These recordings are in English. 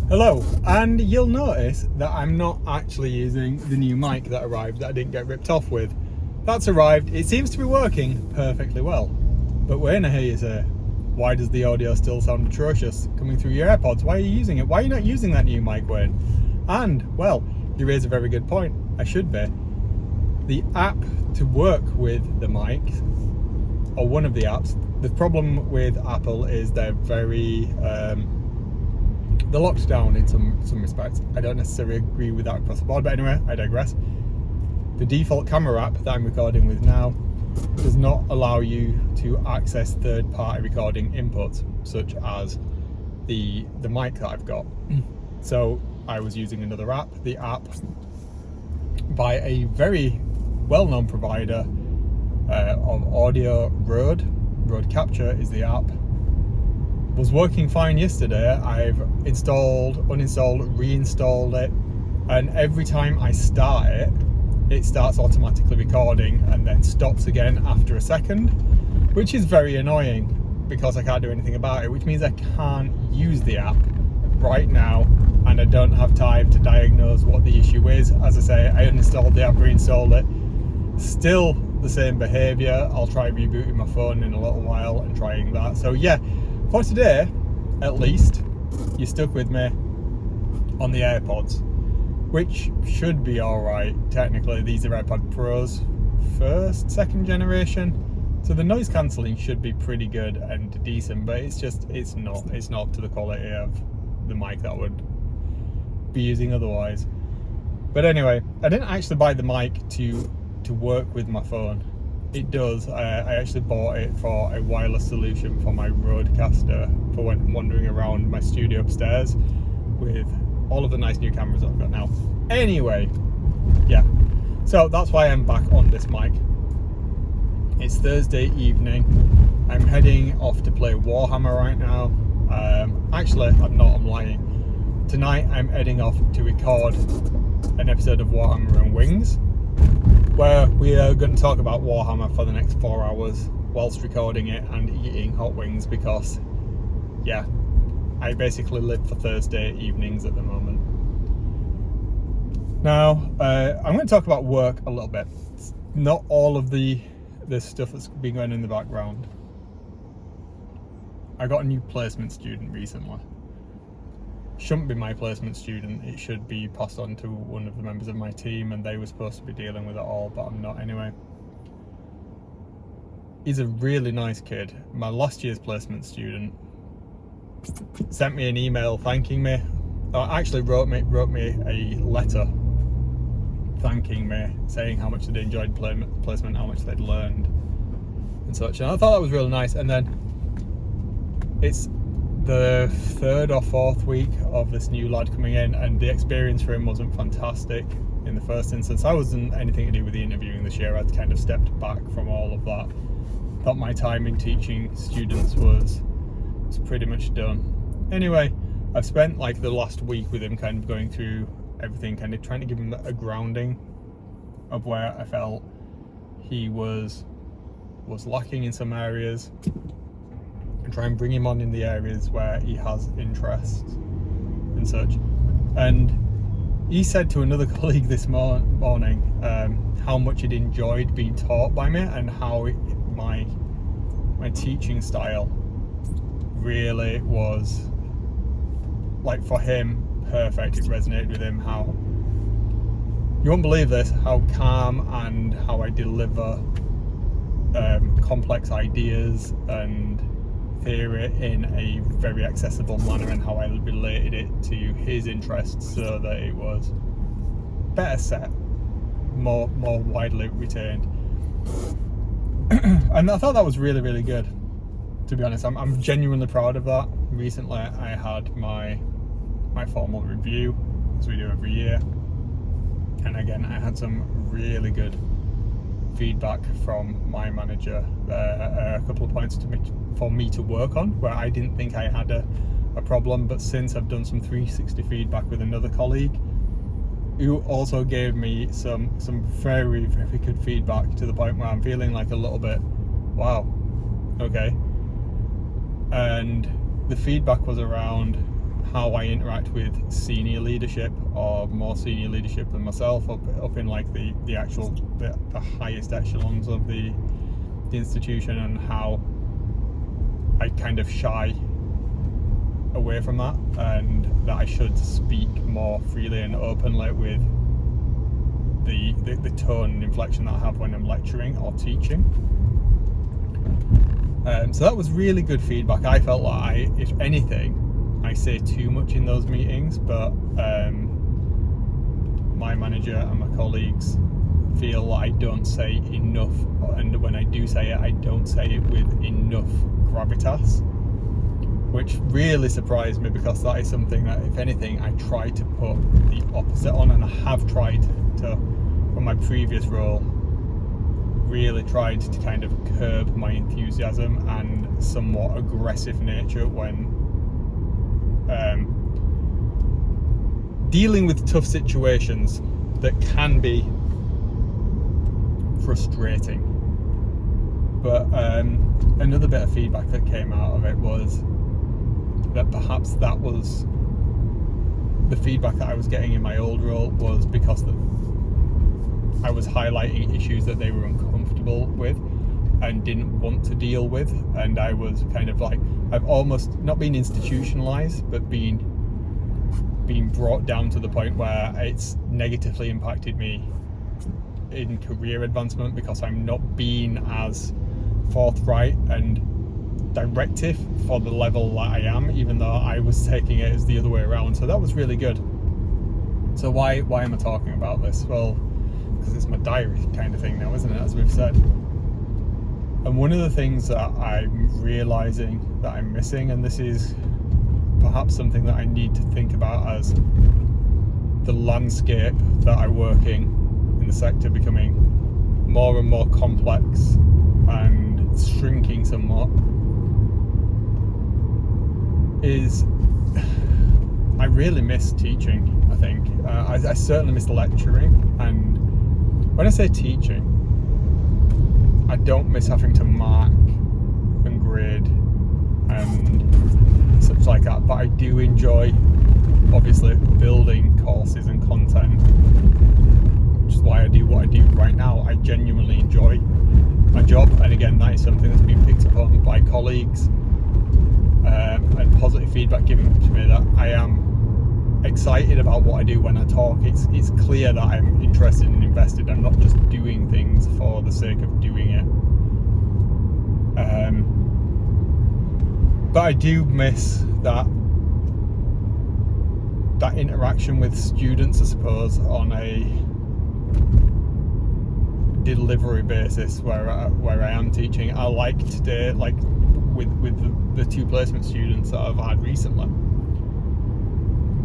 Hello, and you'll notice that I'm not actually using the new mic that arrived that I didn't get ripped off with. That's arrived, it seems to be working perfectly well. But Wayne, I hear you say, why does the audio still sound atrocious coming through your AirPods? Why are you using it? Why are you not using that new mic, Wayne? And, well, you raise a very good point. I should be. The app to work with the mic, or one of the apps, the problem with Apple is they're very... they're locked down in some respects. I don't necessarily agree with that across the board, but anyway, I digress. The default camera app that I'm recording with now does not allow you to access third-party recording inputs, such as the mic that I've got. So I was using another app, the app by a very well-known provider of audio, Rode Capture is the app. Was working fine yesterday. I've installed, uninstalled, reinstalled it, and every time I start it, it starts automatically recording and then stops again after a second, which is very annoying because I can't do anything about it, which means I can't use the app right now and I don't have time to diagnose what the issue is. As I say, I uninstalled the app, reinstalled it, still the same behaviour. I'll try rebooting my phone in a little while and trying that. So yeah, for today, at least, you're stuck with me on the AirPods, which should be alright. Technically, these are AirPod Pros, second generation, so the noise cancelling should be pretty good and decent, but it's not to the quality of the mic that I would be using otherwise. But anyway, I didn't actually buy the mic to work with my phone. It does. I actually bought it for a wireless solution for my Rodecaster for when I'm wandering around my studio upstairs with all of the nice new cameras that I've got now. Anyway, yeah. So that's why I'm back on this mic. It's Thursday evening. I'm heading off to play Warhammer right now. Actually, I'm lying. Tonight I'm heading off to record an episode of Warhammer and Wings, where we are going to talk about Warhammer for the next 4 hours whilst recording it and eating hot wings because, yeah, I basically live for Thursday evenings at the moment. Now, I'm going to talk about work a little bit. Not all of the stuff that's been going in the background. I got a new placement student recently. Shouldn't be my placement student, it should be passed on to one of the members of my team and they were supposed to be dealing with it all, but I'm not anyway. He's a really nice kid. My last year's placement student sent me an email thanking me, or actually wrote me a letter thanking me, saying how much they'd enjoyed placement, how much they'd learned and such, and I thought that was really nice. And then it's the third or fourth week of this new lad coming in and the experience for him wasn't fantastic in the first instance. I wasn't anything to do with the interviewing this year. I'd kind of stepped back from all of that. Thought my time in teaching students was pretty much done. Anyway, I've spent like the last week with him kind of going through everything, kind of trying to give him a grounding of where I felt he was lacking in some areas, and try and bring him on in the areas where he has interests and such. And he said to another colleague this morning how much he'd enjoyed being taught by me and how my teaching style really was, like, for him, perfect. It resonated with him. How, you won't believe this, how calm and how I deliver complex ideas and theory in a very accessible manner, and how I related it to his interests so that it was better set, more widely retained. And I thought that was really, really good, to be honest. I'm genuinely proud of that. Recently I had my formal review, as we do every year, and again I had some really good feedback from my manager. A couple of points for me to work on where I didn't think I had a problem, but since I've done some 360 feedback with another colleague who also gave me some very, very good feedback, to the point where I'm feeling like a little bit, wow, okay. And the feedback was around how I interact with senior leadership or more senior leadership than myself up in like the highest echelons of the institution, and how I kind of shy away from that, and that I should speak more freely and openly with the tone and inflection that I have when I'm lecturing or teaching. So that was really good feedback. I felt like if anything, I say too much in those meetings, but my manager and my colleagues feel like I don't say enough, and when I do say it, I don't say it with enough gravitas, which really surprised me, because that is something that, if anything, I try to put the opposite on, and I have tried to, from my previous role, really tried to kind of curb my enthusiasm and somewhat aggressive nature when dealing with tough situations that can be frustrating. But another bit of feedback that came out of it was that perhaps that was the feedback that I was getting in my old role, was because I was highlighting issues that they were uncomfortable with and didn't want to deal with, and I was kind of like, I've almost not been institutionalized, but being brought down to the point where it's negatively impacted me in career advancement, because I'm not being as forthright and directive for the level that I am, even though I was taking it as the other way around. So that was really good. So why am I talking about this? Well, because it's my diary kind of thing now, isn't it, as we've said. And one of the things that I'm realizing that I'm missing, and this is perhaps something that I need to think about as the landscape that I work in the sector becoming more and more complex and shrinking somewhat, is I really miss teaching. I think I certainly miss lecturing, and when I say teaching, I don't miss having to mark and grade and such like that, but I do enjoy, obviously, building courses and content, which is why I do what I do right now. I genuinely enjoy my job, and again, that is something that's been picked up on by colleagues, and positive feedback given to me, that I am excited about what I do when I talk. It's clear that I'm interested and invested. I'm not just doing things for the sake of doing it. But I do miss that interaction with students, I suppose, on a delivery basis where I am teaching. I like today, like with the 2 placement students that I've had recently,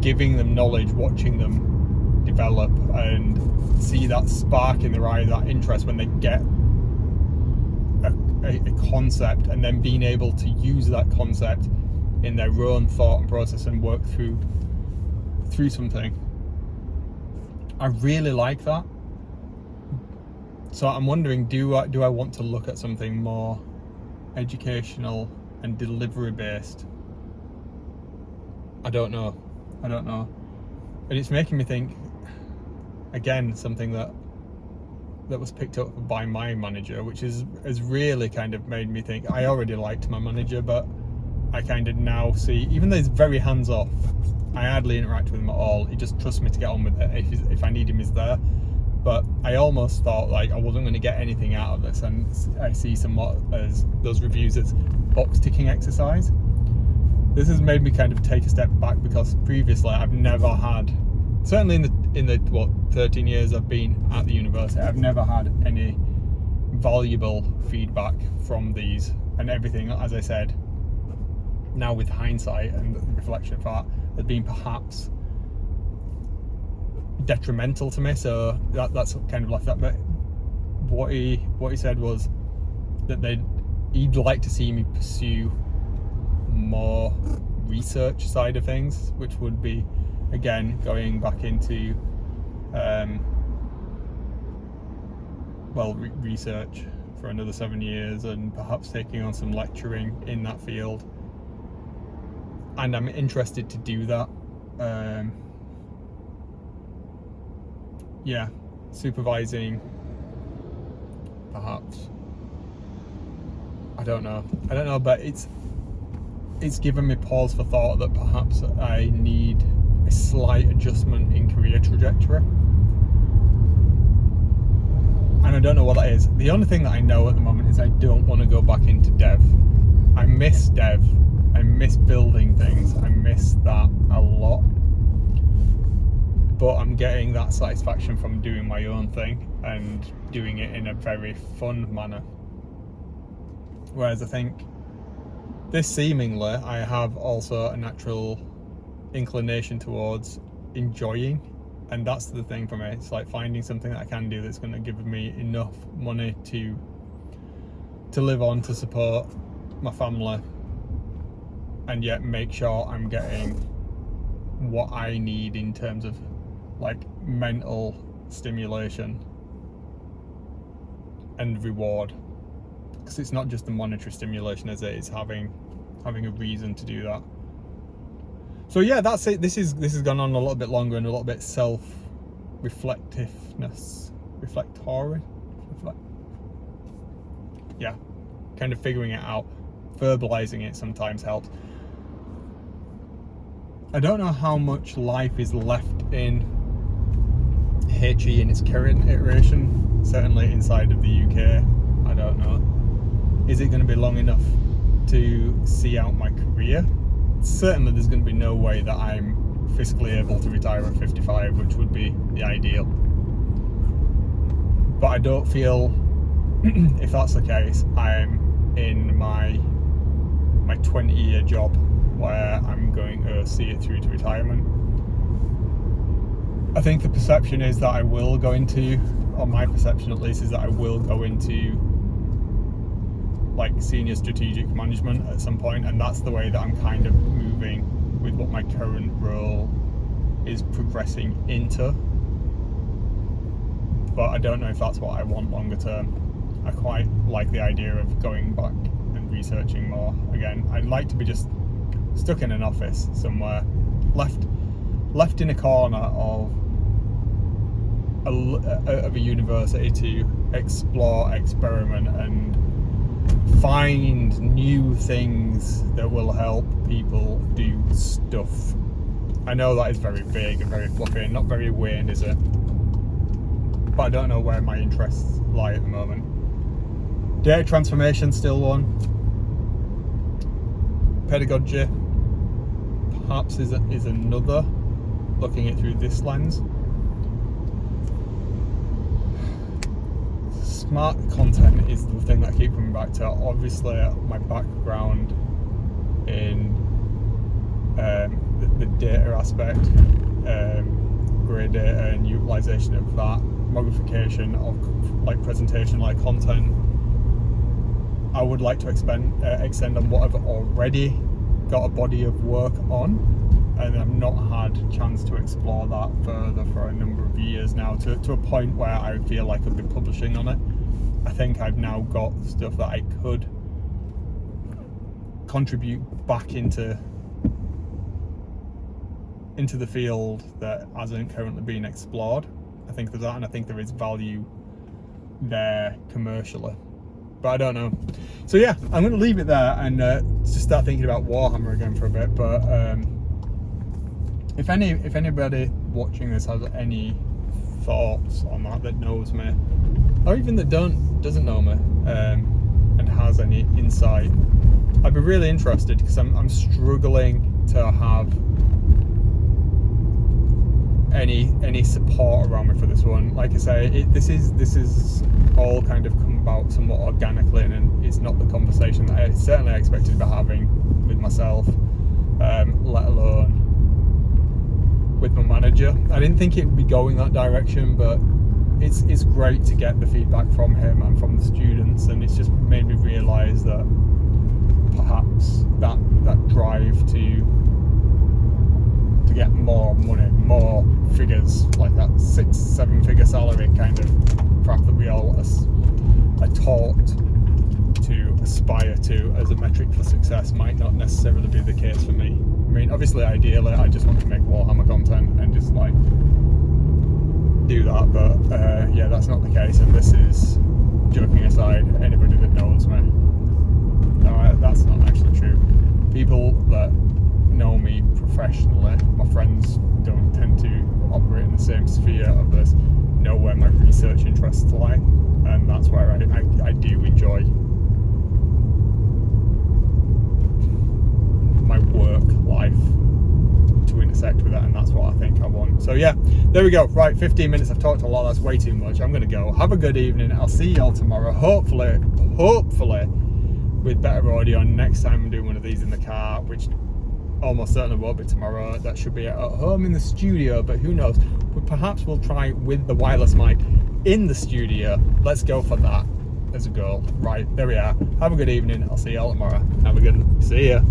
giving them knowledge, watching them develop, and see that spark in their eye, that interest when they get a concept, and then being able to use that concept in their own thought and process and work through something. I really like that. So I'm wondering, do I want to look at something more educational and delivery based? I don't know. And it's making me think, again, something that was picked up by my manager, which has really kind of made me think. I already liked my manager, but I kind of now see, even though he's very hands off, I hardly interact with him at all. He just trusts me to get on with it. If I need him, he's there. But I almost thought like I wasn't going to get anything out of this, and I see somewhat as those reviews as box ticking exercise. This has made me kind of take a step back, because previously I've never had, certainly in the 13 years I've been at the university, I've never had any valuable feedback from these, and everything, as I said, now with hindsight and the reflection of that, has been perhaps detrimental to me. So that's kind of left that. But what he said was that he'd like to see me pursue more research side of things, which would be, again, going back into research for another 7 years, and perhaps taking on some lecturing in that field. and I'm interested to do that. Yeah, supervising, perhaps. I don't know, but it's given me pause for thought that perhaps I need a slight adjustment in career trajectory, and I don't know what that is. The only thing that I know at the moment is I don't want to go back into dev. I miss dev, I miss building things, I miss that a lot, but I'm getting that satisfaction from doing my own thing and doing it in a very fun manner. Whereas I think this seemingly I have also a natural inclination towards enjoying, and that's the thing for me. It's like finding something that I can do that's going to give me enough money to live on, to support my family, and yet make sure I'm getting what I need in terms of like mental stimulation and reward. Because it's not just the monetary stimulation, is it? It's having a reason to do that. So yeah, that's it. This has gone on a little bit longer and a little bit reflectory. Yeah, kind of figuring it out. Verbalizing it sometimes helps. I don't know how much life is left in HE in its current iteration. Certainly inside of the UK, I don't know. Is it going to be long enough to see out my career? Certainly there's going to be no way that I'm fiscally able to retire at 55, which would be the ideal. But I don't feel, if that's the case, I'm in my 20-year job where I'm going to see it through to retirement. I think the perception is that I will go into, or my perception at least, is that I will go into like senior strategic management at some point, and that's the way that I'm kind of moving with what my current role is progressing into. But I don't know if that's what I want longer term. I quite like the idea of going back and researching more again. I'd like to be just stuck in an office somewhere, left in a corner of a university to explore, experiment, and find new things that will help people do stuff. I know that is very vague and very fluffy and not very weird, is it? But I don't know where my interests lie at the moment. Data transformation, still one. Pedagogy, perhaps, is another, looking at it through this lens. Smart content is the thing that I keep coming back to. Obviously, my background in the data aspect, grey data and utilization of that, modification of like presentation, like content. I would like to extend on what I've already got a body of work on, and I've not had a chance to explore that further for a number of years now, to a point where I feel like I've been publishing on it. I think I've now got stuff that I could contribute back into the field that hasn't currently been explored. I think there's that, and I think there is value there commercially, but I don't know. So yeah, I'm going to leave it there and just start thinking about Warhammer again for a bit. But if anybody watching this has any thoughts on that knows me, or even that doesn't know me, and has any insight, I'd be really interested, because I'm struggling to have any support around me for this one. Like I say, this is all kind of come about somewhat organically, and it's not the conversation that I certainly expected to be having with myself, let alone with my manager. I didn't think it would be going that direction, but it's great to get the feedback from him and from the students, and it's just made me realise that perhaps that drive to get more money, more figures, like that 6-7 figure salary kind of crap that we all are taught to aspire to as a metric for success, might not necessarily be the case for me. mean, obviously, ideally, I just want to make Warhammer content and just like do that, but yeah, that's not the case. And this is, joking aside, anybody that knows me, no, that's not actually true. People that know me professionally, my friends don't tend to operate in the same sphere of this, know where my research interests lie, and that's where I do enjoy my work life to intersect with that, and that's what I think I want. So yeah, there we go. Right, 15 minutes. I've talked a lot. That's way too much. I'm gonna go. Have a good evening. I'll see y'all tomorrow. Hopefully with better audio next time I'm doing one of these in the car, which almost certainly won't be tomorrow. That should be at home in the studio, but who knows? But perhaps we'll try with the wireless mic in the studio. Let's go for that as a goal. Right, there we are. Have a good evening. I'll see y'all tomorrow. Have a good one. See ya.